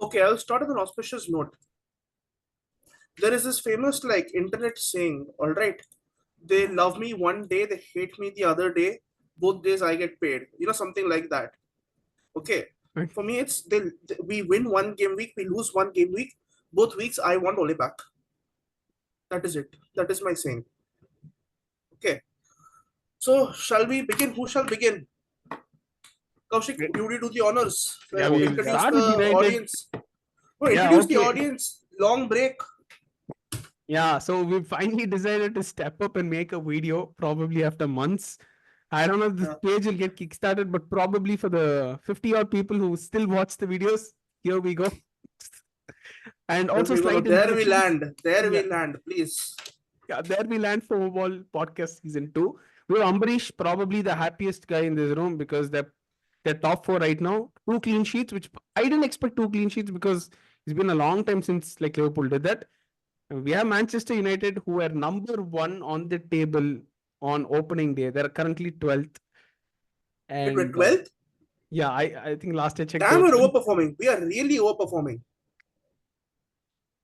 Okay, I'll start with an auspicious note. There is this famous internet saying, all right, they love me one day, they hate me the other day, both days I get paid. Something like that. Okay. Right. For me, it's we win one game week, we lose one game week. Both weeks I want Ole back. That is it. That is my saying. Okay. So shall we begin? Who shall begin? Kaushik, you do the honors. Yeah, we'll Introduce start with the United. audience. No, Yeah, introduce the okay. audience. Long break. Yeah, so we finally decided to step up and make a video, probably after months. I don't know if this Yeah. page will get kickstarted, but probably for the 50 odd people who still watch the videos, here we go. And There also we go. slight There we introductions. land. There Yeah, we land. Please. yeah, there we land for Fomoball podcast season 2. We have Ambarish, probably the happiest guy in this room because they're top four right now. 2 clean sheets, which I didn't expect 2 clean sheets because it's been a long time since like Liverpool did that. We have Manchester United, who are number one on the table on opening day. They're currently 12th. Wait, we're And 12th? yeah, I think last I checked, they Damn, were we're 12th. overperforming. We are really overperforming.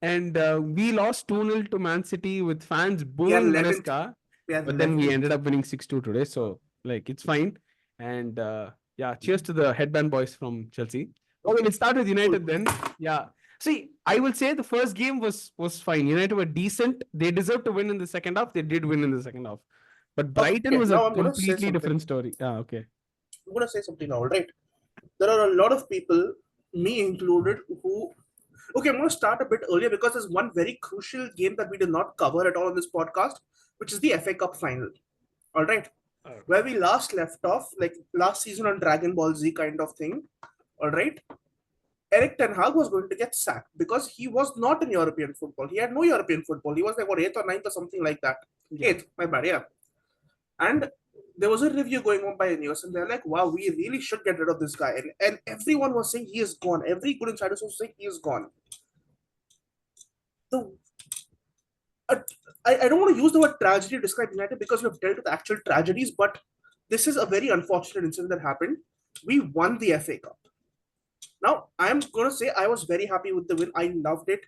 And we lost 2-0 to Man City with fans We are booing 11th. Maresca. We are But then we 11th. ended up winning 6-2 today. So, like, it's fine. And yeah, cheers to the headband boys from Chelsea. Okay, let's start with Cool. United then. Yeah. See, I will say the first game was fine. United were decent. They deserved to win in the second half. They did win in the second half. But Brighton Okay, was a now I'm going to say completely something. different story. Ah, okay. I'm going to say something now, all right? There are a lot of people, me included, who. Okay, I'm going to start a bit earlier because there's one very crucial game that we did not cover at all on this podcast, which is the FA Cup final. All right? Oh. Where we last left off, like last season on Dragon Ball Z kind of thing. All right? Eric Ten Hag was going to get sacked because he was not in European football. He had no European football. He was like what, eighth or ninth or something like that. Yeah. Eighth, my bad, yeah. And there was a review going on by Ineos, and they're like, "Wow, we really should get rid of this guy." And everyone was saying he is gone. Every good insider was saying he is gone. The uh, I don't want to use the word tragedy to describe United because we have dealt with actual tragedies, but this is a very unfortunate incident that happened. We won the FA Cup. Now, I'm going to say I was very happy with the win. I loved it.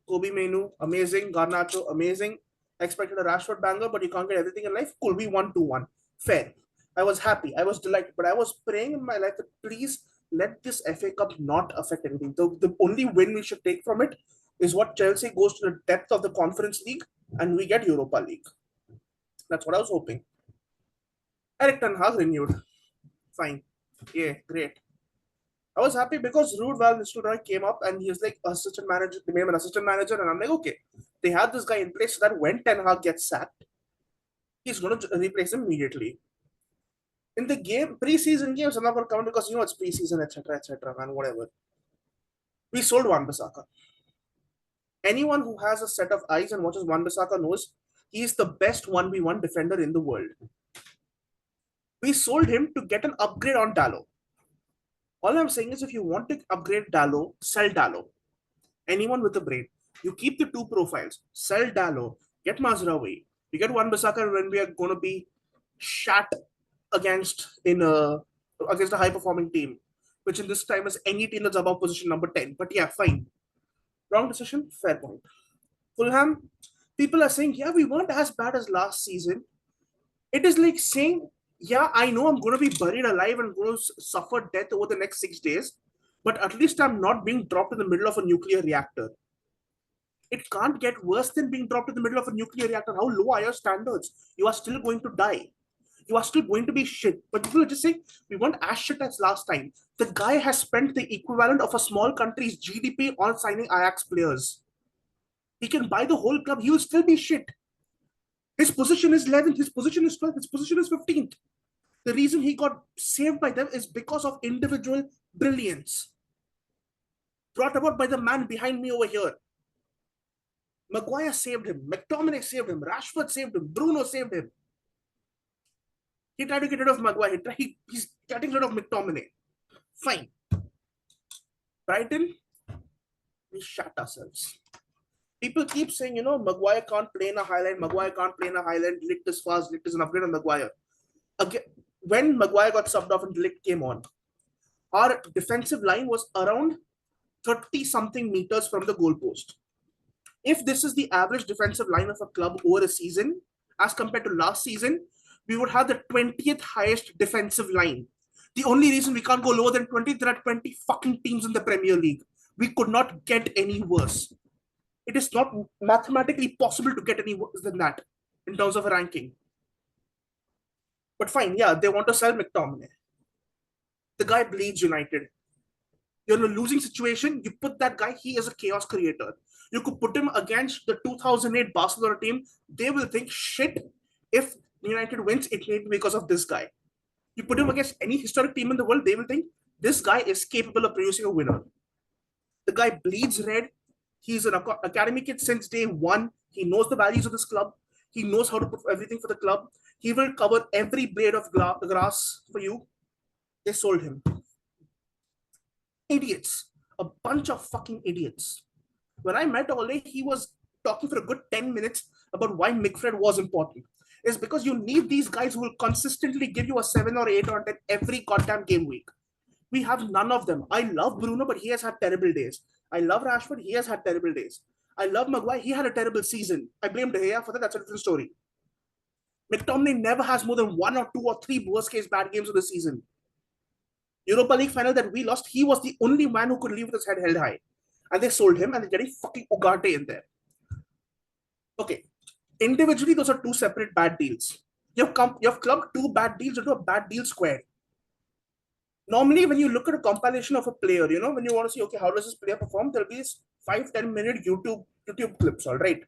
Kobe Menu, amazing. Garnacho, amazing. I expected a Rashford banger, but you can't get everything in life. Cool, we won 2-1. Fair. I was happy. I was delighted. But I was praying in my life that please let this FA Cup not affect anything. The only win we should take from it is what Chelsea goes to the depth of the Conference League and we get Europa League. That's what I was hoping. Eric Ten Hag renewed. Fine. Yeah, great. I was happy because Ruud Van Nistelrooy came up and he was like assistant manager. They made him an assistant manager, and I'm like, okay, they have this guy in place so that when Ten Hag gets sacked, he's going to replace him immediately. In the game, preseason games, I'm not going to count because it's preseason, etc., man, whatever. We sold Wan-Bissaka. Anyone who has a set of eyes and watches Wan-Bissaka knows he is the best 1v1 defender in the world. We sold him to get an upgrade on Dalot. All I'm saying is if you want to upgrade Dalot, sell Dalot. Anyone with a brain. You keep the two profiles. Sell Dalot, get Mazraoui. You get Wan-Bissaka when we are going to be shat against against a high-performing team, which in this time is any team that's above position number 10. But yeah, fine. Wrong decision, fair point. Fulham, people are saying, yeah, we weren't as bad as last season. It is like saying, yeah, I know I'm going to be buried alive and going to suffer death over the next 6 days, but at least I'm not being dropped in the middle of a nuclear reactor. It can't get worse than being dropped in the middle of a nuclear reactor. How low are your standards? You are still going to die. You are still going to be shit. But people are just saying, we weren't as shit as last time. The guy has spent the equivalent of a small country's GDP on signing Ajax players. He can buy the whole club. He will still be shit. His position is 11th. His position is 12th. His position is 15th. The reason he got saved by them is because of individual brilliance. Brought about by the man behind me over here. Maguire saved him. McTominay saved him. Rashford saved him. Bruno saved him. He tried to get rid of Maguire. He's getting rid of McTominay. Fine. Brighton, we shut ourselves. People keep saying, Maguire can't play in a highland. Maguire can't play in a highland. De Ligt is fast. De Ligt is an upgrade on Maguire. Again, when Maguire got subbed off and De Ligt came on, our defensive line was around 30 something meters from the goalpost. If this is the average defensive line of a club over a season, as compared to last season, we would have the 20th highest defensive line. The only reason we can't go lower than 20, there are 20 fucking teams in the Premier League. We could not get any worse. It is not mathematically possible to get any worse than that in terms of a ranking. But fine, yeah, they want to sell McTominay. The guy bleeds United. You're in a losing situation. You put that guy, he is a chaos creator. You could put him against the 2008 Barcelona team. They will think, shit, if United wins, it may be because of this guy. You put him against any historic team in the world, they will think, this guy is capable of producing a winner. The guy bleeds red. He's an academy kid since day one. He knows the values of this club. He knows how to put everything for the club. He will cover every blade of grass for you. They sold him. Idiots. A bunch of fucking idiots. When I met Ole, he was talking for a good 10 minutes about why McFred was important. It's because you need these guys who will consistently give you a 7 or 8 or 10 every goddamn game week. We have none of them. I love Bruno, but he has had terrible days. I love Rashford, he has had terrible days. I love Maguire, he had a terrible season. I blame De Gea for that, that's a different story. McTominay never has more than 1 or 2 or 3 worst case bad games of the season. Europa League final that we lost, he was the only man who could leave with his head held high. And they sold him and they're getting fucking Ugarte in there. Okay. Individually, those are 2 separate bad deals. You have clubbed 2 bad deals into a bad deal square. Normally, when you look at a compilation of a player, you know, when you want to see, okay, how does this player perform, there'll be 5-10 minute YouTube clips, all right,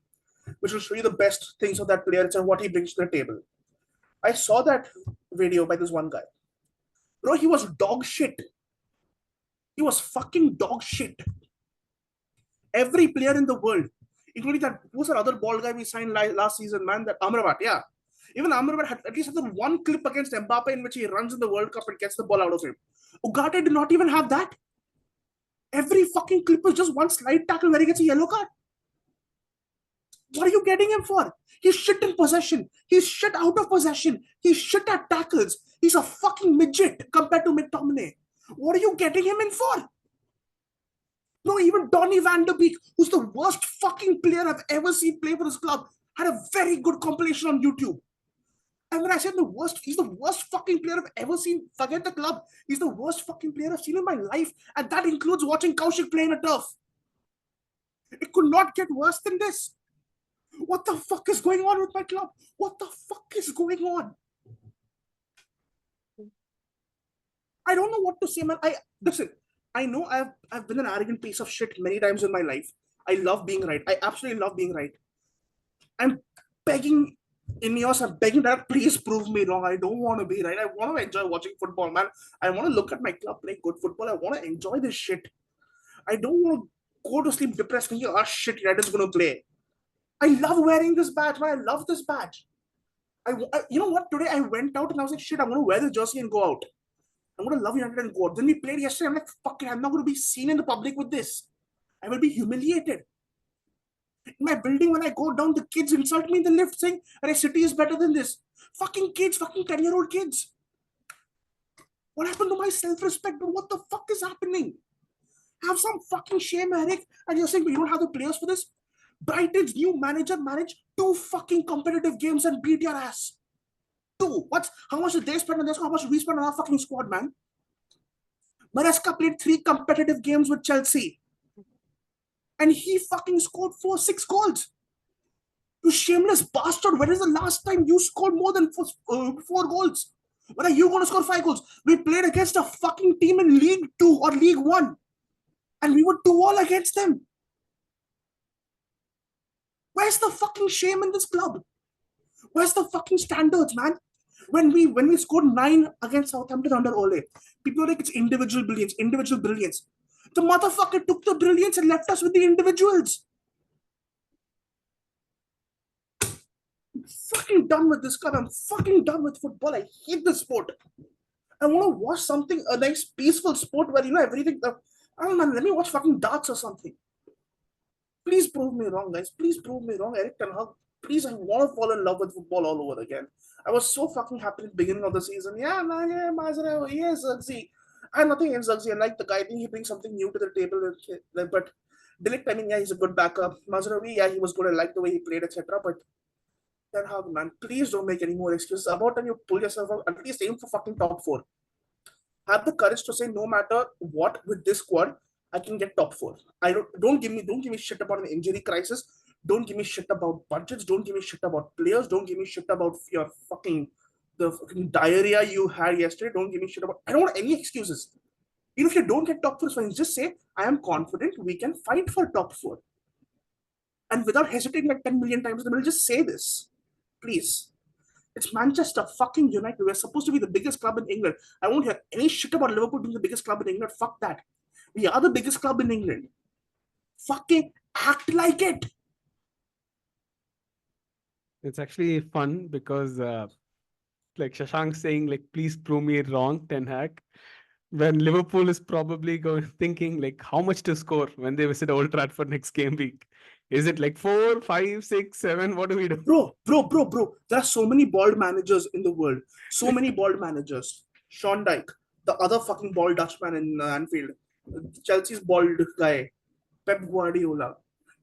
which will show you the best things of that player and what he brings to the table. I saw that video by this one guy. Bro, he was dog shit. He was fucking dog shit. Every player in the world, including that, who's that other bald guy we signed last season, man, that Amrabat, yeah. Even Amrabat had at least had one clip against Mbappe in which he runs in the World Cup and gets the ball out of him. Ugarte did not even have that. Every fucking clip was just one slide tackle where he gets a yellow card. What are you getting him for? He's shit in possession. He's shit out of possession. He's shit at tackles. He's a fucking midget compared to McTominay. What are you getting him in for? No, even Donny van de Beek, who's the worst fucking player I've ever seen play for this club, had a very good compilation on YouTube. And when I said the worst, he's the worst fucking player I've ever seen. Forget the club. He's the worst fucking player I've seen in my life. And that includes watching Kaushik play in a turf. It could not get worse than this. What the fuck is going on with my club? What the fuck is going on? I don't know what to say, man. Listen, I know I've been an arrogant piece of shit many times in my life. I love being right. I absolutely love being right. I'm begging Ineos, I'm begging that please prove me wrong. I don't want to be right. I want to enjoy watching football, man. I want to look at my club play good football. I want to enjoy this shit. I don't want to go to sleep depressed thinking, oh shit, United's going to play. I love wearing this badge, man. I love this badge. You know what? Today I went out and I was like, shit, I'm going to wear the jersey and go out. I'm going to love United and go out. Then we played yesterday. I'm like, fuck it, I'm not going to be seen in the public with this. I will be humiliated. In my building, when I go down, the kids insult me in the lift saying, our city is better than this. Fucking kids, fucking 10-year-old kids. What happened to my self-respect? What the fuck is happening? Have some fucking shame, Eric. And you're saying we don't have the players for this? Brighton's new manager managed 2 fucking competitive games and beat your ass. 2. How much did they spend on this? How much did we spend on our fucking squad, man? Maresca played 3 competitive games with Chelsea. And he fucking scored 6 goals. You shameless bastard. When is the last time you scored more than 4 goals? When are you going to score 5 goals? We played against a fucking team in League 2 or League 1. And we were 2-2 against them. Where's the fucking shame in this club? Where's the fucking standards, man? When we scored 9 against Southampton under Ole, people are like, it's individual brilliance. The motherfucker took the brilliance and left us with the individuals. I'm fucking done with this club. I'm fucking done with football. I hate this sport. I want to watch something, a nice peaceful sport where, you know, everything. I don't know, man, let me watch fucking darts or something. Please prove me wrong, guys. Please prove me wrong, Eric Ten Hag. Please, I want to fall in love with football all over again. I was so fucking happy at the beginning of the season. Yeah, man, yeah, Mazara, yes, see. I have nothing against Zuggsy. I like the guy. I think he brings something new to the table. But Delict, I mean, yeah, he's a good backup. Mazraoui, yeah, he was good. I like the way he played, etc. But Ten Hag, man, please don't make any more excuses. About time you pull yourself out, at least aim for fucking top four. Have the courage to say no matter what with this squad, I can get top four. I don't give me shit about an injury crisis. Don't give me shit about budgets. Don't give me shit about players. Don't give me shit about your fucking diarrhea you had yesterday. Don't give me shit about. I don't want any excuses. Even if you don't get top four, fine. Just say I am confident we can fight for top four, and without hesitating like 10 million times in the middle, just say this, please. It's Manchester fucking United. We're supposed to be the biggest club in England. I won't hear any shit about Liverpool being the biggest club in England. Fuck that. We are the biggest club in England. Fucking act like it. It's actually fun because like Shashank saying, like, please prove me wrong, Ten Hag. When Liverpool is probably going thinking like how much to score when they visit Old Trafford next game week. Is it like 4, 5, 6, 7? What do we do? Bro. There are so many bald managers in the world. So many bald managers. Sean Dyke, the other fucking bald Dutchman in Anfield, Chelsea's bald guy, Pep Guardiola.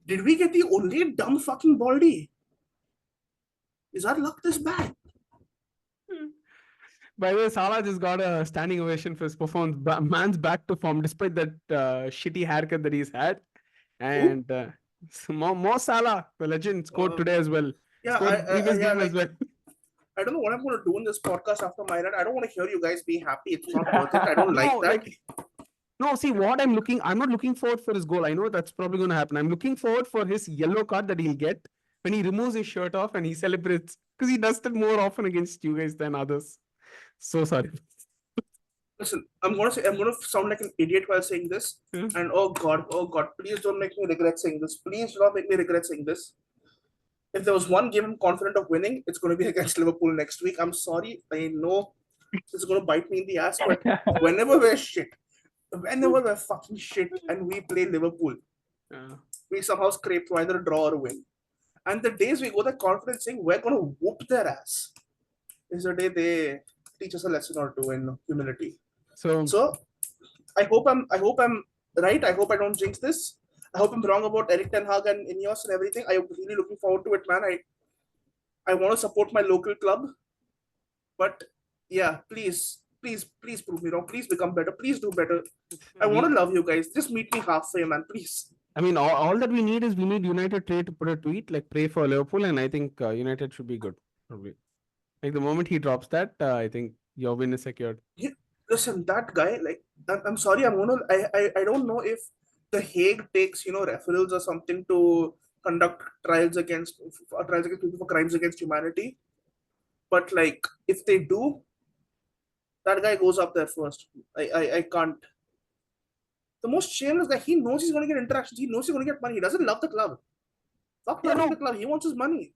Did we get the only dumb fucking baldy? Is our luck this bad? By the way, Salah just got a standing ovation for his performance. Man's back to form despite that shitty haircut that he's had. Who? And Mo Salah, the legend, scored today as well. Yeah, Scored previous yeah, game as like well. I don't know what I'm going to do in this podcast after my rant. I don't want to hear you guys be happy. It's not worth it. I don't like No, that. like no, see what I'm not looking forward for his goal. I know that's probably going to happen. I'm looking forward for his yellow card that he'll get when he removes his shirt off and he celebrates because he does that more often against you guys than others. So sorry. Listen, I'm gonna sound like an idiot while saying this. Yeah. And oh god, please don't make me regret saying this. Please do not make me regret saying this. If there was one game I'm confident of winning, it's going to be against Liverpool next week. I'm sorry, I know it's going to bite me in the ass, but whenever we're shit, whenever we're fucking shit, and we play Liverpool, we somehow scrape through either a draw or a win. And the days we go there confident saying we're going to whoop their ass is the day they teach us a lesson or two in humility. So I hope I'm right. I hope I don't jinx this. I hope I'm wrong about Eric Ten Hag and Ineos and everything. I'm really looking forward to it, man. I want to support my local club, but yeah, please prove me wrong. Please become better. Please do better. I want to love you guys. Just meet me halfway, man. Please. I mean, all that we need is we need United to put a tweet like pray for Liverpool, and I think United should be good. Probably. Like the moment he drops that, I think your win is secured. Yeah, listen, that guy. Like, I'm sorry. I don't know if the Hague takes referrals or something to conduct trials against people for crimes against humanity. But like, if they do, that guy goes up there first. I can't. The most shameless guy. He knows he's going to get interactions. He knows he's going to get money. He doesn't love the club. Fuck Yeah, loving no, the club. He wants his money.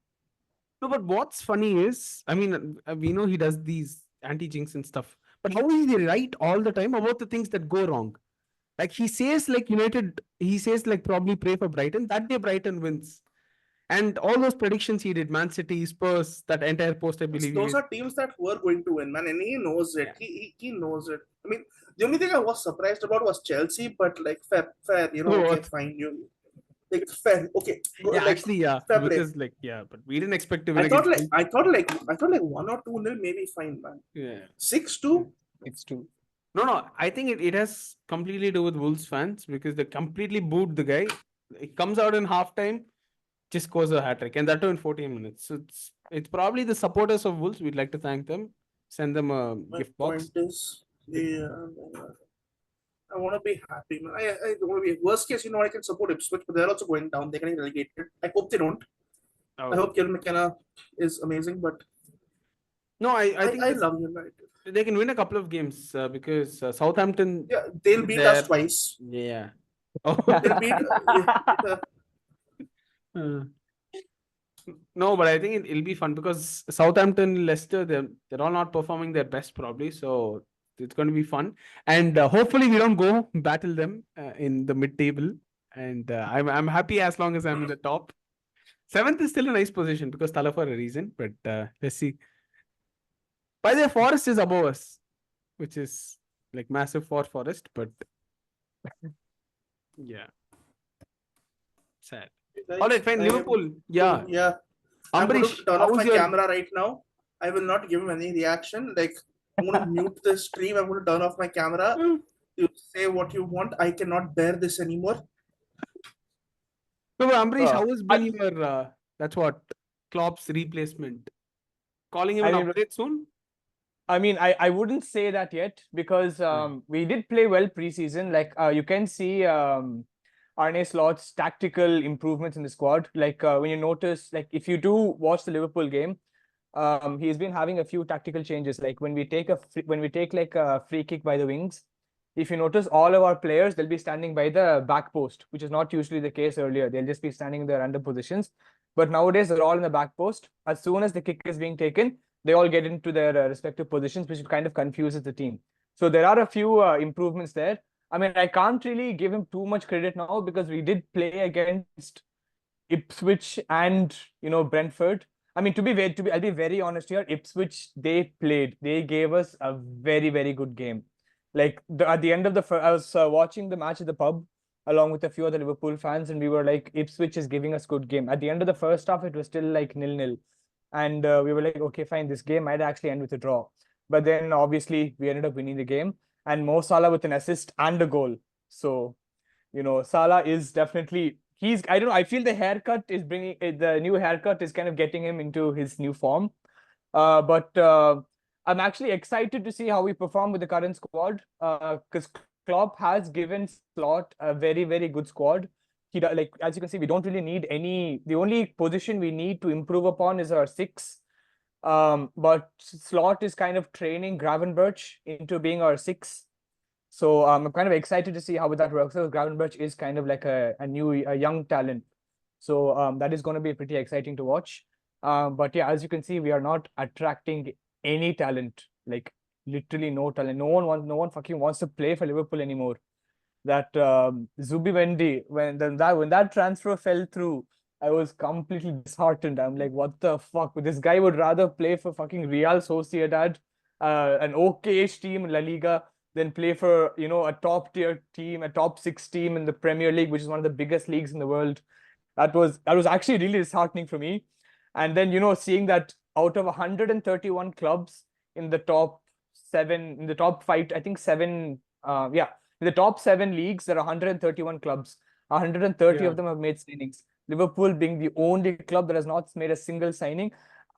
no. But what's funny is, I mean, we know he does these anti-jinx and stuff, but how is he right all the time about the things that go wrong? Like he says, like United, he says like probably pray for Brighton. That day Brighton wins. And all those predictions he did, Man City, Spurs, that entire post, I believe he Those did. are teams that were going to win, man, and he knows it. Yeah. He knows it. I mean, the only thing I was surprised about was Chelsea, but like fair, okay, What? fine, you like fair, okay, Yeah, like actually, yeah, fair play. because like, yeah, but we didn't expect to win I thought against like Chelsea. I thought like 1 or 2 nil maybe fine, man. Yeah. 6-2. It's two. No, I think it has completely to do with Wolves fans because they completely booed the guy. It comes out in halftime, just scores a hat trick, and that too in 14 minutes. So it's probably the supporters of Wolves. We'd like to thank them. Send them a My gift point box. is, yeah, I want to be happy, man. I don't want to be worst case. I can support Ipswich, but they're also going down. They're getting relegated. I hope they don't. I Oh. hope Kieran McKenna is amazing, but No, I think I love United. they can win a couple of games because Southampton. Yeah, they'll beat us twice. Yeah. They'll beat. Uh, no, but I think it'll be fun because Southampton, Leicester, they're all not performing their best probably. So it's going to be fun, and hopefully we don't go battle them in the mid-table. And I'm happy as long as I'm in the top. 7th is still a nice position because Tala for a reason, but let's see. By the way, Forest is above us, which is like massive for Forest, but yeah, sad. All right, Guys, fine. I am Liverpool. to Yeah. yeah. I'm going to Ambarish, turn off how's my your camera right now. I will not give him any reaction. Like I'm going to mute the stream. I'm going to turn off my camera. no, You say what you want. I cannot bear this anymore. but Ambarish, Uh, how has been I, your that's what Klopp's replacement? Calling him I an mean, upgrade soon? I wouldn't say that yet because Yeah. we did play well preseason. Like you can see Arne Slot's tactical improvements in the squad. Like when you notice, like if you do watch the Liverpool game, he's been having a few tactical changes. Like when we take like a free kick by the wings, if you notice, all of our players they'll be standing by the back post, which is not usually the case earlier. They'll just be standing in their under positions. But nowadays they're all in the back post. As soon as the kick is being taken, they all get into their respective positions, which kind of confuses the team. So there are a few improvements there. I mean, I can't really give him too much credit now because we did play against Ipswich and Brentford. I mean, I'll be very honest here. Ipswich, they gave us a very very good game. Like at the end of I was watching the match at the pub along with a few other Liverpool fans, and we were like, Ipswich is giving us good game. At the end of the first half, it was still like 0-0, and we were like, okay, fine, this game might actually end with a draw. But then obviously we ended up winning the game, and Mo Salah with an assist and a goal. So Salah is definitely he's I don't know. I feel the haircut is bringing the new haircut is kind of getting him into his new form. But I'm actually excited to see how we perform with the current squad. Because Klopp has given Slot a very very good squad. Like as you can see, we don't really need any. The only position we need to improve upon is our six. But Slot is kind of training Gravenberch into being our six. So I'm kind of excited to see how that works. So Gravenberch is kind of like a young talent. So that is going to be pretty exciting to watch. But yeah, as you can see, we are not attracting any talent. Like literally no talent. No one fucking wants to play for Liverpool anymore. That Zubimendi, when that transfer fell through, I was completely disheartened. I'm like, what the fuck? This guy would rather play for fucking Real Sociedad, an okay-ish team in La Liga, than play for a top tier team, a top six team in the Premier League, which is one of the biggest leagues in the world. That was actually really disheartening for me. And then seeing that out of 131 clubs in the top seven, in the top five, I think seven, yeah, in the top seven leagues, there are 131 clubs. 130 Yeah. of them have made signings. Liverpool being the only club that has not made a single signing.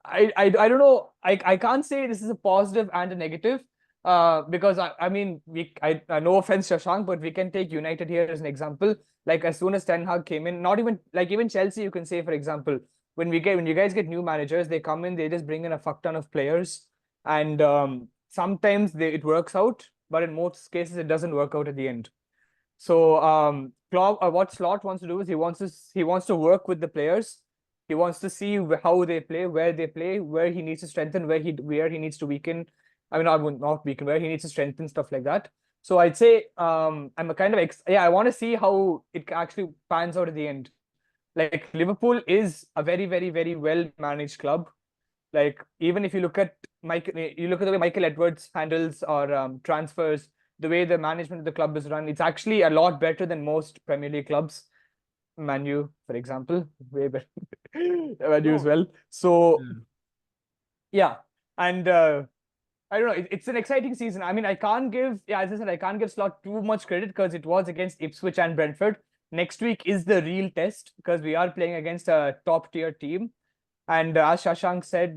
I don't know. I can't say this is a positive and a negative. Because I mean no offense Shashank, but we can take United here as an example. Like as soon as Ten Hag came in, not even like even Chelsea, you can say for example, when you guys get new managers, they come in, they just bring in a fuck ton of players, and sometimes it works out, but in most cases it doesn't work out at the end. So Klopp, what Slot wants to do is he wants to work with the players. He wants to see how they play, where he needs to strengthen, where he needs to weaken. I mean, not weaken, where he needs to strengthen, stuff like that. So I'd say I'm a kind of I want to see how it actually pans out at the end. Like Liverpool is a very very very well managed club. Like even if you look at the way Michael Edwards handles or transfers, the way the management of the club is run, it's actually a lot better than most Premier League clubs. Manu, for example, way better. Manu as No. well. So Yeah. yeah, and I don't know. It's an exciting season. I mean, I can't give, yeah, as I said, I can't give Slot too much credit because it was against Ipswich and Brentford. Next week is the real test because we are playing against a top tier team. And as Shashank said,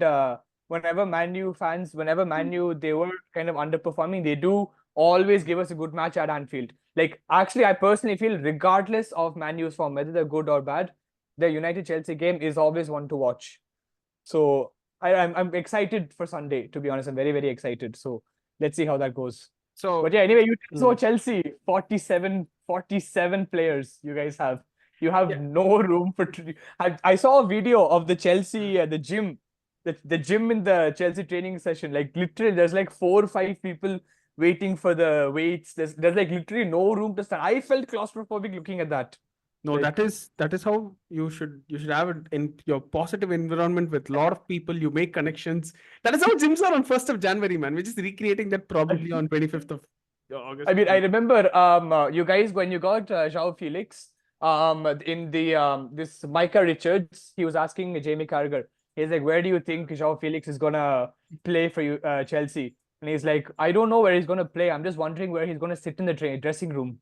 whenever Manu they were kind of underperforming, they do always give us a good match at Anfield. Like actually, I personally feel regardless of Manu's form, whether they're good or bad, the United Chelsea game is always one to watch. So I'm excited for Sunday. To be honest, I'm very very excited. So let's see how that goes. But So yeah, anyway, you saw mm, Chelsea 47 players you guys have. You have yeah. no room for. I saw a video of the Chelsea the gym, the gym in the Chelsea training session. Like literally, there's like 4 or 5 people waiting for the weights. There's like literally no room to stand. I felt claustrophobic looking at that. No, Like that is how you should have it in your positive environment with a lot of people. You make connections. That is how gyms are on 1st of January, man. We're just recreating that probably on 25th of. August. I mean, I remember you guys when you got João Felix in the this Micah Richards, he was asking Jamie Carragher. He's like, where do you think João Felix is gonna play for you, Chelsea? And he's like, I don't know where he's gonna play. I'm just wondering where he's gonna sit in the dressing room.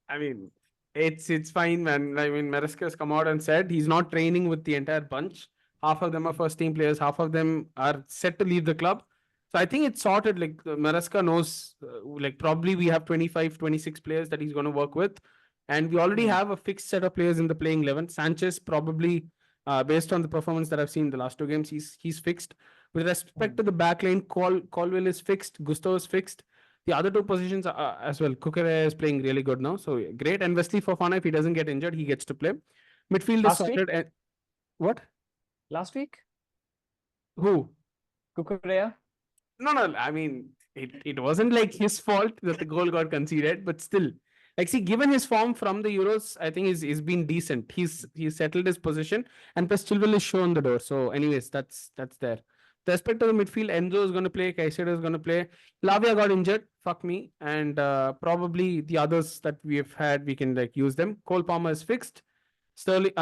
I mean, it's fine, man. I mean, Maresca has come out and said he's not training with the entire bunch. Half of them are first team players. Half of them are set to leave the club. So I think it's sorted. Like Maresca knows, like probably we have 25, 26 players that he's going to work with, and we already have a fixed set of players in the playing 11. Sanchez probably, based on the performance that I've seen in the last two games, he's fixed. With respect to the back lane, Colwell is fixed. Gusto is fixed. The other two positions are, as well. Kukurea is playing really good now, so great. And Wesley Fofana, if he doesn't get injured, he gets to play. Midfield is Last week? sorted. And what? Last week, Who? Kukurea. No. I mean, it wasn't like his fault that the goal got conceded, but still, like, see, given his form from the Euros, I think he's been decent. He's settled his position, and plus Chilwell is shown the door. So, anyways, that's there. With respect to the midfield, Enzo is going to play. Caicedo is going to play. Lavia got injured. Fuck me. And probably the others that we have had, we can like use them. Cole Palmer is fixed. Sterling,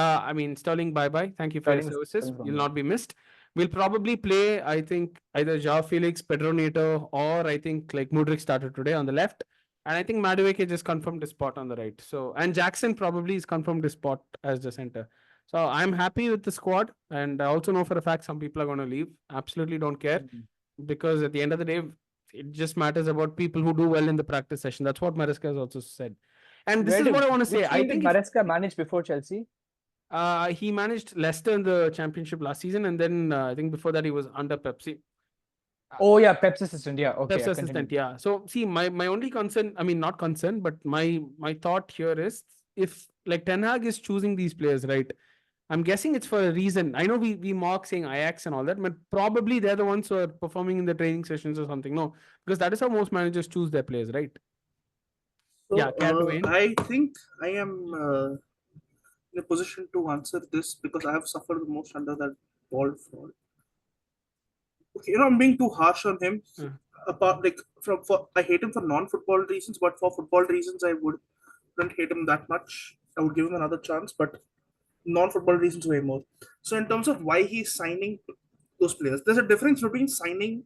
bye bye. Thank you for your services. You'll not be missed. We'll probably play, I think, either João Felix, Pedro Neto, or I think like Mudryk started today on the left. And I think Madueke just confirmed his spot on the right. So, and Jackson probably is confirmed his spot as the center. So I'm happy with the squad. And I also know for a fact some people are going to leave. Absolutely don't care. Because at the end of the day, it just matters about people who do well in the practice session. That's what Maresca has also said. And this is what I want to say. I think Maresca managed before Chelsea. he managed Leicester in the championship last season, and then I think before that he was under Pepsi. Oh yeah, Pep's assistant. Yeah, okay. Pep's assistant. Yeah. So see, my only concern, I mean, not concern, but my thought here is if like Ten Hag is choosing these players, right? I'm guessing it's for a reason. I know we mock saying Ajax and all that, but probably they're the ones who are performing in the training sessions or something. No, because that is how most managers choose their players, right? So, Yeah, Catherine. I think I am in a position to answer this because I have suffered the most under that ball fraud. Okay, I'm being too harsh on him. Apart, like I hate him for non-football reasons, but for football reasons, I wouldn't hate him that much. I would give him another chance, but non-football reasons way more. So in terms of why he's signing those players, there's a difference between signing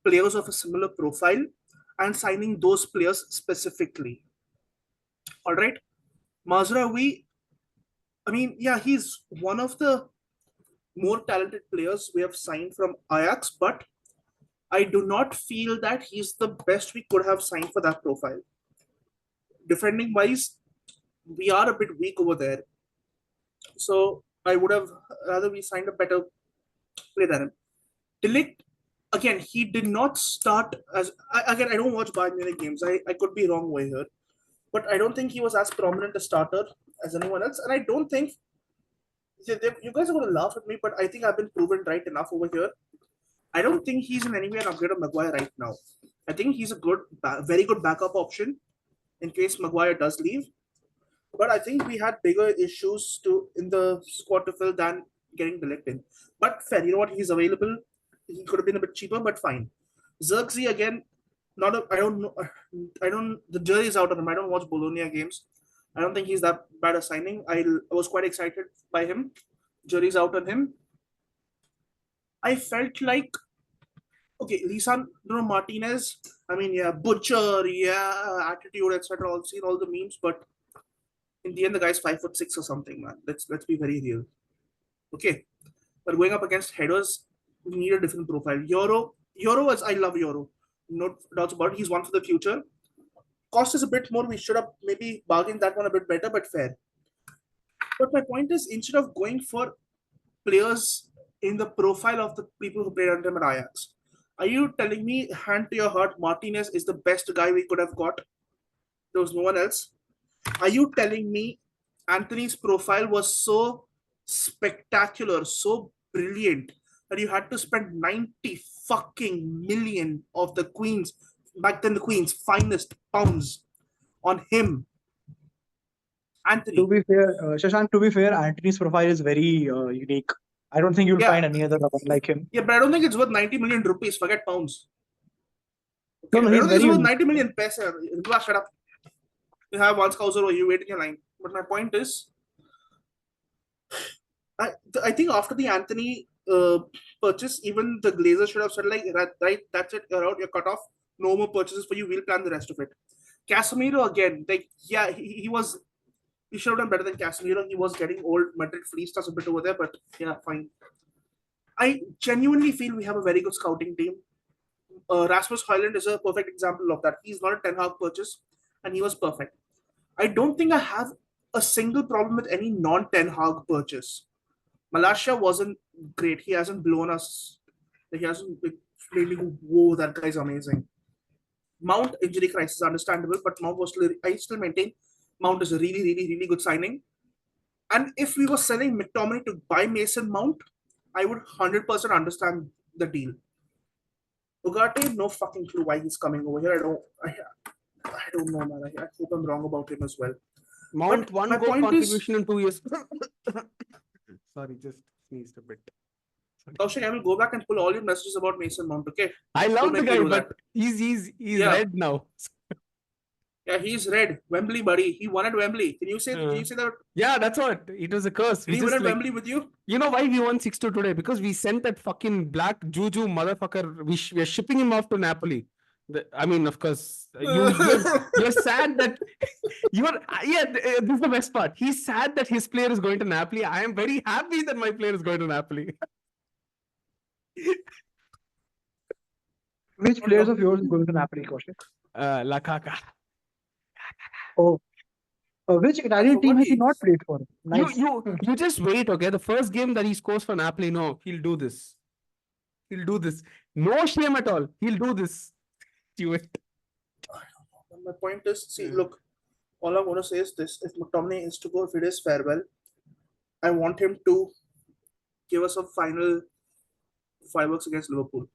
players of a similar profile and signing those players specifically. All right, Mazraoui, I mean, yeah, he's one of the more talented players we have signed from Ajax, but I do not feel that he's the best we could have signed for that profile. Defending wise, we are a bit weak over there. So I would have rather we signed a better player than him. De Ligt, again, he did not start as I don't watch Bayern Munich games. I could be wrong over here, but I don't think he was as prominent a starter as anyone else. And I don't think you guys are going to laugh at me, but I think I've been proven right enough over here. I don't think he's in any way an upgrade of Maguire right now. I think he's a very good backup option in case Maguire does leave. But I think we had bigger issues in the squad to fill than getting De Ligt in. But fair, you know what? He's available. He could have been a bit cheaper, but fine. Xerxes again. I don't know. The jury's out on him. I don't watch Bologna games. I don't think he's that bad a signing. I was quite excited by him. Jury's out on him. I felt like, okay, Lisandro Martinez, I mean, yeah, butcher, yeah, attitude, etc. I've seen all the memes, but in the end, the guy's 5'6" or something, man. Let's be very real. Okay, but going up against headers, we need a different profile. Euro is, I love Euro. No doubts about it. He's one for the future. Cost is a bit more. We should have maybe bargained that one a bit better, but fair. But my point is, instead of going for players in the profile of the people who played under him at Ajax, are you telling me, hand to your heart, Martinez is the best guy we could have got? There was no one else. Are you telling me Anthony's profile was so spectacular, so brilliant, that you had to spend 90 fucking million of the Queen's, back then the Queen's finest pounds on him? Anthony. To be fair, Shashank, to be fair, Anthony's profile is very unique. I don't think you'll find any other one like him. Yeah, but I don't think it's worth 90 million rupees. Forget pounds. Okay, No, I he's don't think very it's worth unique. 90 million paisa. Vibhas, shut up. You have one scouser or you wait in your line. But my point is, I think after the Anthony purchase, even the Glazers should have said like, right, that's it, you're out, you're cut off. No more purchases for you. We'll plan the rest of it. Casemiro again, like yeah, he was. He should have done better than Casemiro. He was getting old. Madrid fleeced us a bit over there, but yeah, fine. I genuinely feel we have a very good scouting team. Rasmus Højlund is a perfect example of that. He's not a Ten Hag purchase, and he was perfect. I don't think I have a single problem with any non-Ten Hag purchase. Malaysia wasn't great. He hasn't blown us. He hasn't made me go, whoa, that guy's amazing. Mount injury crisis understandable, but Mount was still, I still maintain Mount is a really, really, really good signing. And if we were selling McTominay to buy Mason Mount, I would 100% understand the deal. Ugarte, no fucking clue why he's coming over here. I don't know, man. I hope I'm wrong about him as well. Mount But one my goal point is, contribution in 2 years. Sorry, just sneezed a bit. Kaushik, I will go back and pull all your messages about Mason Mount, okay? I Don't love the make me guy, do but that. he's Yeah. red now. Yeah, he's red. Wembley, buddy. He won at Wembley. Can you say that? Yeah, that's what. It was a curse. Did he win at Wembley with you? You know why we won 6-2 today? Because we sent that fucking black juju motherfucker. We're shipping him off to Napoli. I mean, of course, you're sad that this is the best part. He's sad that his player is going to Napoli. I am very happy that my player is going to Napoli. Which players of yours is going to Napoli, Kaushik? Lakaka. Oh, which Italian team has he not played for? Nice. You just wait, okay? The first game that he scores for Napoli, no, he'll do this. He'll do this. No shame at all. He'll do this. Do it. My point is, see, look, all I want to say is this: if McTominay is to go, if it is farewell, I want him to give us a final fireworks against Liverpool.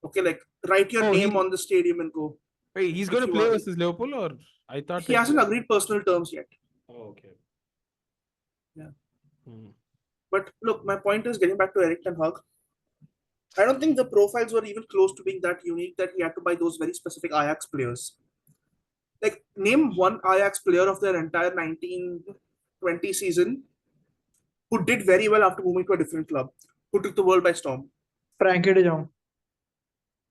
Okay, like write your name on the stadium and go. Wait, he's going to play versus Liverpool, or I thought he hasn't agreed personal terms yet. Oh, okay. Yeah. But look, my point is getting back to Erik Ten Hag. I don't think the profiles were even close to being that unique that he had to buy those very specific Ajax players. Like, name one Ajax player of their entire 1920 season who did very well after moving to a different club, who took the world by storm. Frankie de Jong.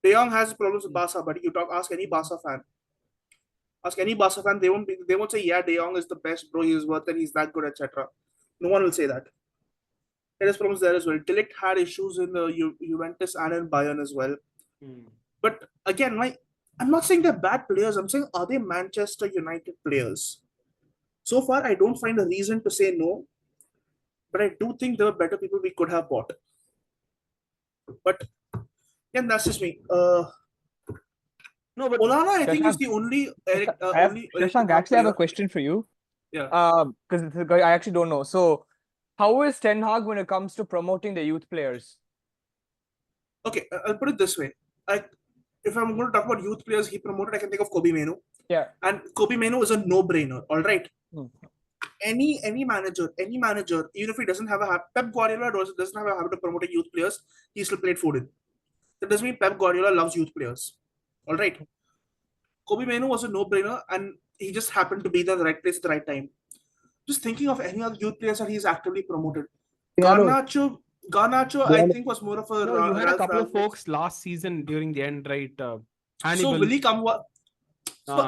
De Jong has problems with Barca, but ask any Barca fan. Ask any Barca fan, they won't say, yeah, De Jong is the best, bro, he's worth it, he's that good, etc. No one will say that. There is problems there as well. De Ligt had issues in the Juventus and in Bayern as well. But again, I'm not saying they're bad players. I'm saying, are they Manchester United players? So far, I don't find a reason to say no. But I do think there were better people we could have bought. But again, that's just me. No, but Onana, I think, Shashank, is the only Eric. Shashank, actually, I have a question for you. Yeah. Because I actually don't know. So, how is Ten Hag when it comes to promoting the youth players? Okay, I'll put it this way. If I'm going to talk about youth players he promoted, I can think of Kobe Mainoo. Yeah. And Kobe Mainoo is a no-brainer, all right? Any manager, even if he doesn't have a Pep Guardiola doesn't have a habit of promoting youth players, he still played Foden. That doesn't mean Pep Guardiola loves youth players. All right. Kobe Mainoo was a no-brainer, and he just happened to be there at the right place at the right time. Just thinking of any other youth players that he's actively promoted. Garnacho, I think, was more of a. No, you had a couple of folks last season during the end, right? Hannibal. So will he come? So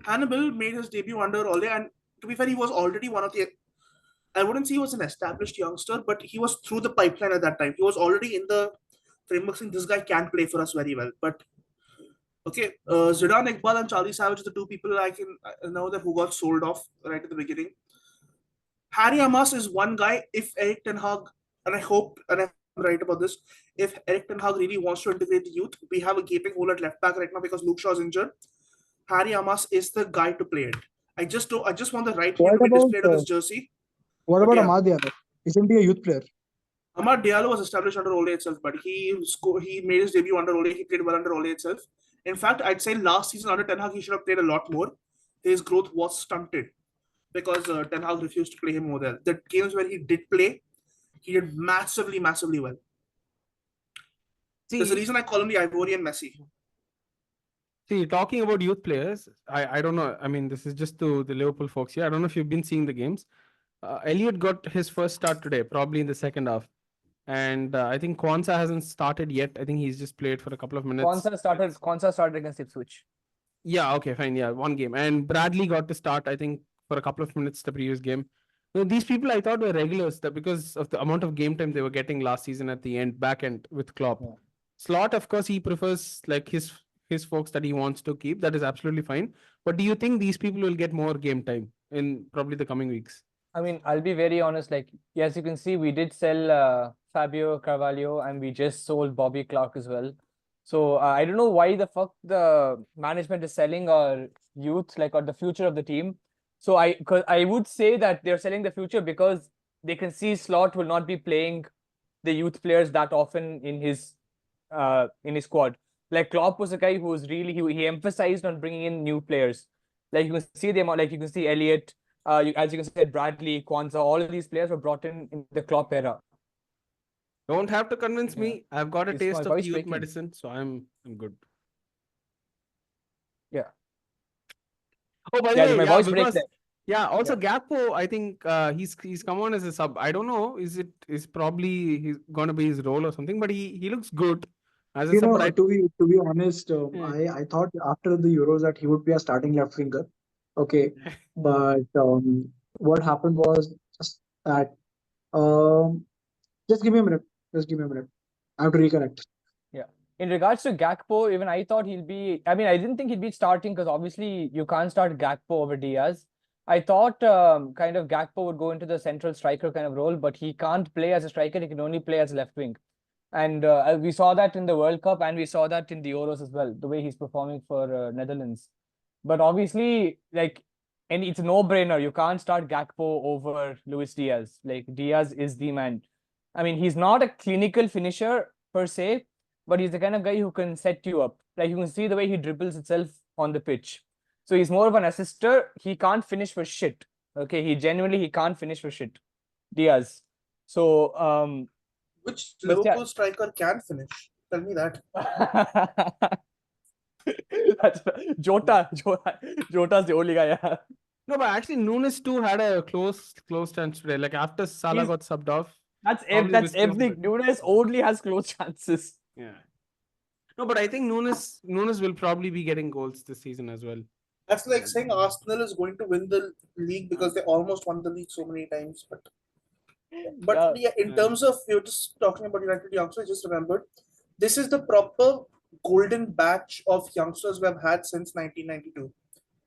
Hannibal made his debut under Ole, and to be fair, he was already one of the. I wouldn't say he was an established youngster, but he was through the pipeline at that time. He was already in the framework saying this guy can play for us very well. But okay, Zidane Iqbal and Charlie Savage are the two people I can know that who got sold off right at the beginning. Harry Amos is one guy. If Erik Ten Hag, and I hope, and I'm right about this, if Erik Ten Hag really wants to integrate the youth, we have a gaping hole at left back right now because Luke Shaw is injured. Harry Amos is the guy to play it. I just want the right hand to be displayed on his jersey. What about Amad Diallo? Isn't he a youth player? Amad Diallo was established under Ole itself, but he made his debut under Ole. He played well under Ole itself. In fact, I'd say last season under Ten Hag, he should have played a lot more. His growth was stunted because Ten Hag refused to play him more there. The games where he did play, he did massively well. There's a See, reason I call him the Ivorian Messi. talking about youth players, I don't know. I mean, this is just to the Liverpool folks here. I don't know if you've been seeing the games. Elliot got his first start today, probably in the second half. And I think Kwanzaa hasn't started yet. I think he's just played for a couple of minutes. Konsa started against Ipswich. Yeah, okay, fine. Yeah, one game. And Bradley got to start, I think, for a couple of minutes the previous game. These people I thought were regulars because of the amount of game time they were getting last season at the back end with Klopp. Yeah. Slot, of course, he prefers like his folks that he wants to keep. That is absolutely fine. But do you think these people will get more game time in probably the coming weeks? I mean, I'll be very honest. Like, as you can see, we did sell Fabio Carvalho and we just sold Bobby Clark as well. So I don't know why the fuck the management is selling our youth, like, or the future of the team. So I would say that they're selling the future because they can see Slot will not be playing the youth players that often in his squad. Like Klopp was a guy who was really he emphasized on bringing in new players. Like you can see them, like you can see Elliot, as you can see Bradley, Kwanzaa, all of these players were brought in the Klopp era. Don't have to convince Yeah. me. I've got a Is taste my of the voice youth breaking? medicine, so I'm good. Yeah. Oh, by the Yeah, way, my yeah, voice breaks because there. also Gakpo, I think he's come on as a sub. I don't know, is probably he's gonna be his role or something, but he looks good as a You sub. know, But to be honest, Hmm. I thought after the Euros that he would be a starting left winger. Okay, but what happened was just that. Um, just give me a minute. Just give me a minute. I have to reconnect. Yeah. In regards to Gakpo, even I thought he'll be. I mean, I didn't think he'd be starting because obviously you can't start Gakpo over Diaz. I thought kind of Gakpo would go into the central striker kind of role, but he can't play as a striker. He can only play as left wing. And we saw that in the World Cup and we saw that in the Euros as well, the way he's performing for Netherlands. But obviously, like, and it's a no-brainer. You can't start Gakpo over Luis Diaz. Like, Diaz is the man. I mean, he's not a clinical finisher per se, but he's the kind of guy who can set you up. Like, you can see the way he dribbles itself on the pitch. So he's more of an assister. He can't finish for shit. Okay, he can't finish for shit. Diaz. So Which but yeah. Liverpool striker can finish? Tell me that. That's Jota's the only guy. Yeah. No, but actually Nunes too had a close chance today. Like after Salah He's- got subbed off. That's Probably that's risking of every it. Nunes only has close chances. Yeah. No, but I think Nunes will probably be getting goals this season as well. That's like saying Arsenal is going to win the league because they almost won the league so many times. But in terms of you're just talking about United youngsters, I just remembered this is the proper golden batch of youngsters we have had since 1992.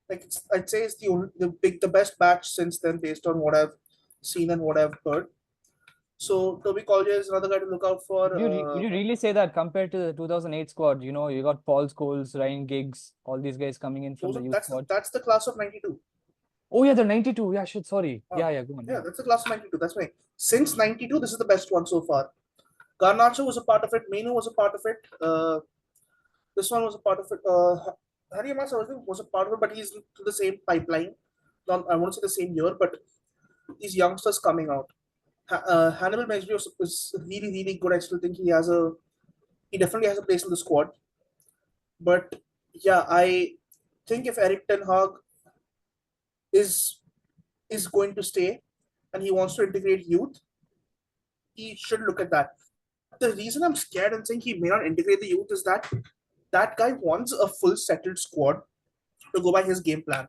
Like I'd say it's the best batch since then, based on what I've seen and what I've heard. So Toby Collier is another guy to look out for. Would you really say that compared to the 2008 squad? You know, you got Paul Scholes, Ryan Giggs, all these guys coming in from the youth squad. That's the class of 92. Oh yeah, the 92. Yeah, shit. Sorry. Yeah, go on. Yeah, that's the class of 92. That's right. Since 92, this is the best one so far. Garnacho was a part of it. Menu was a part of it. This one was a part of it. Harry Amasa was a part of it, but he's to the same pipeline. Not, I won't say the same year, but these youngsters coming out. Hannibal Mejri is really, really good. I still think he definitely has a place in the squad. But yeah, I think if Eric Ten Hag is going to stay and he wants to integrate youth, he should look at that. The reason I'm scared and saying he may not integrate the youth is that guy wants a full settled squad to go by his game plan.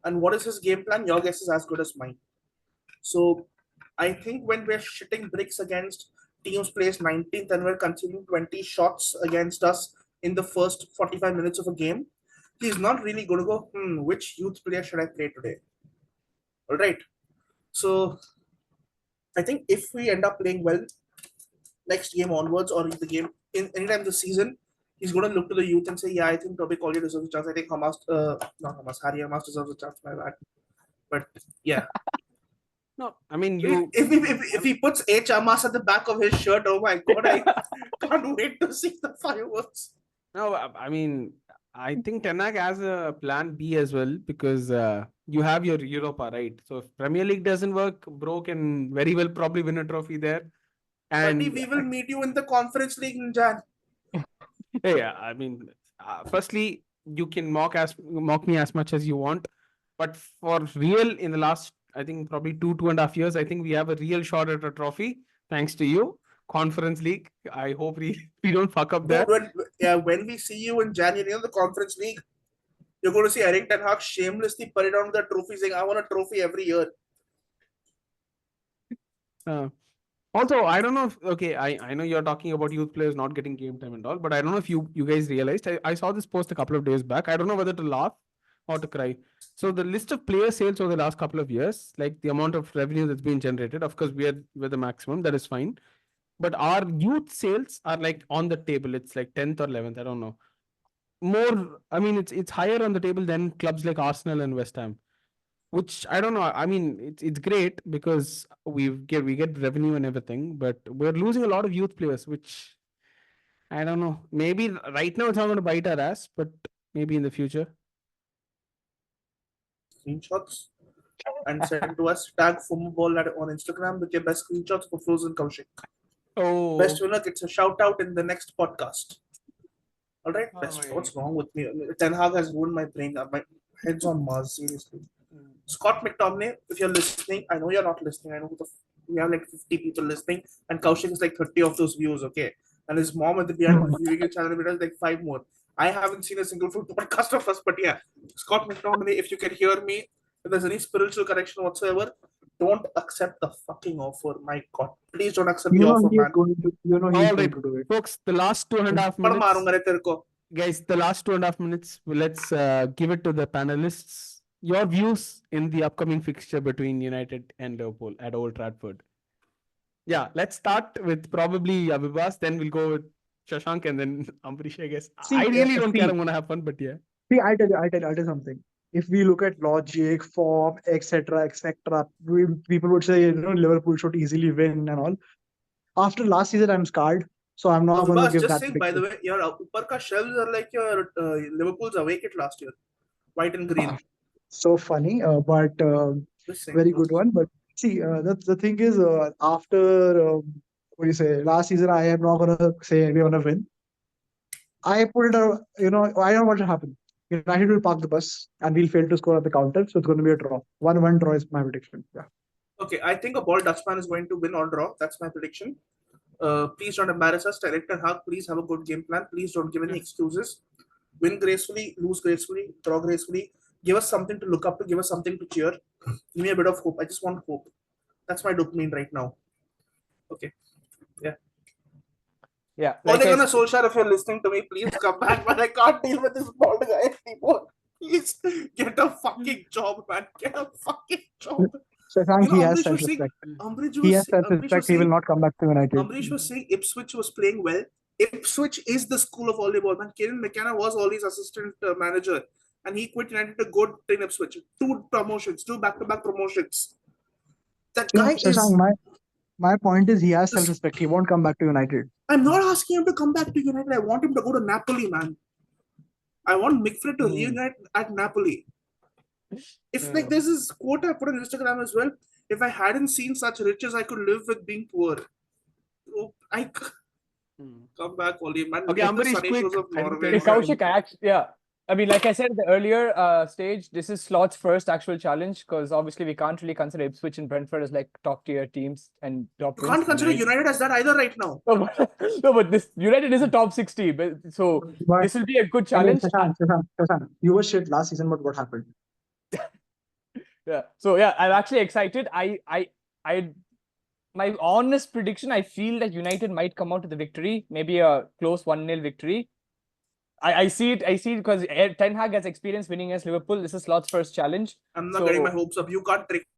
And what is his game plan? Your guess is as good as mine. So I think when we're shitting bricks against teams placed 19th and we're conceding 20 shots against us in the first 45 minutes of a game, he's not really going to go, which youth player should I play today? All right. So I think if we end up playing well next game onwards or the game in anytime this season, he's going to look to the youth and say, yeah, I think Toby Collier deserves a chance. I think Harry Hamas deserves a chance, my bad. But yeah. No, I mean if he puts H. Amas at the back of his shirt, oh my god, I can't wait to see the fireworks. No, I mean I think Ten Hag has a plan B as well because you have your Europa, right? So if Premier League doesn't work, Bro can very well probably win a trophy there. And Buddy, we will meet you in the Conference League in Jan. Yeah, I mean, firstly, you can mock me as much as you want, but for real, in the last, I think probably 2.5 years, I think we have a real shot at a trophy thanks to you. Conference League. I hope we don't fuck up Dude, there. when we see you in January in the Conference League, you're going to see Erik Ten Hag shamelessly put it on the trophy, saying, "I want a trophy every year." Uh, Also, I don't know if okay, I know you're talking about youth players not getting game time and all, but I don't know if you guys realized. I saw this post a couple of days back. I don't know whether to laugh or to cry. So the list of player sales over the last couple of years, like the amount of revenue that's been generated, of course we're the maximum, that is fine. But our youth sales are like on the table. It's like 10th or 11th. I don't know. More, I mean, it's higher on the table than clubs like Arsenal and West Ham, which I don't know. I mean, it's great because we get revenue and everything, but we're losing a lot of youth players, which I don't know. Maybe right now it's not going to bite our ass, but maybe in the future. Screenshots and send to us. Tag Fomoball on Instagram with your best screenshots for Frozen Kaushik. Best Oh, winner gets a shout out in the next podcast. All right, oh best. my. What's wrong with me? Ten Hag has ruined my brain. My head's on Mars. Seriously. Scott McTominay, if you're listening, I know you're not listening. I know we have like 50 people listening, and Kaushik is like 30 of those views, okay? And his mom at the behind viewing your channel video is like 5 more. I haven't seen a single full podcast of us, but yeah, Scott McTominay, if you can hear me, if there's any spiritual connection whatsoever, don't accept the fucking offer. My God, please don't accept the You know offer, he is man. going to. You know he is All going right, to do it. folks. The last two and a half पर minutes, मारूंगा रे तेरे को. guys. The last 2.5 minutes. Let's give it to the panelists. Your views in the upcoming fixture between United and Liverpool at Old Trafford. Yeah, let's start with probably Vibhas, then we'll go with Shashank and then Ambarish, I guess. I See, really don't care. I'm going to have fun, but yeah. I tell you something. If we look at logic, form, etc., people would say, Liverpool should easily win and all. After last season, I'm scarred, so I'm not going to Vibhas, give just that saying, by the prediction. way, your upper ka shells are like your Liverpool's away kit last year, white and green. So funny, but Just saying. very good one. But see, the thing is, after what do you say, last season, I am not going to say we're going to win. I put it, I don't know what will happen. United will park the bus and we'll fail to score at the counter, so it's going to be a draw. 1-1 draw is my prediction. Yeah. Okay, I think a ball Dutchman is going to win or draw. That's my prediction. Please don't embarrass us. Direct and hug. Please have a good game plan. Please don't give any excuses. Win gracefully, lose gracefully, draw gracefully. Give us something to look up to. Give us something to cheer. Give me a bit of hope. I just want hope. That's my dopamine right now. Okay. Yeah. Yeah, Ole like I Gunnar said, Solskjaer, if you're listening to me, please come back. But I can't deal with this bald guy anymore. Please get a fucking job, man. Get a fucking job. Shashank, You know, he has Ambarish was saying, self-respect. Ambarish He has was, Ambarish self-respect. was He will saying, not come back to United. Ambarish was saying Ipswich was playing well. Ipswich is the school of volleyball, man. Kieran McKenna was Ollie's assistant manager, and he quit United to go train Ipswich. 2 promotions, 2 back-to-back promotions. That No, guy Shashank, is. my point is he has self-respect. He won't come back to United. I'm not asking him to come back to United. I want him to go to Napoli, man. I want McFred to reunite at Napoli. If like there's this quote I put on Instagram as well. If I hadn't seen such riches, I could live with being poor. Oh, I come back, Oli, man. Okay, Get the Ambarish, Sunny quick. Shows of I think Norway, hey, there's man. Kaushik, yeah. I mean, like I said at the earlier stage, this is Slot's first actual challenge because obviously we can't really consider Ipswich and Brentford as like top tier teams and top You wins. can't consider United as that either right now. No, but this United is a top 60, but so But this will be a good anyway, challenge. Shashank, you were shit last season, but what happened? Yeah. So yeah, I'm actually excited. My honest prediction, I feel that United might come out with the victory, maybe a close 1-0 victory. I see it because Ten Hag has experience winning against Liverpool. This is Slot's first challenge. I'm not So- getting my hopes up. You can't trick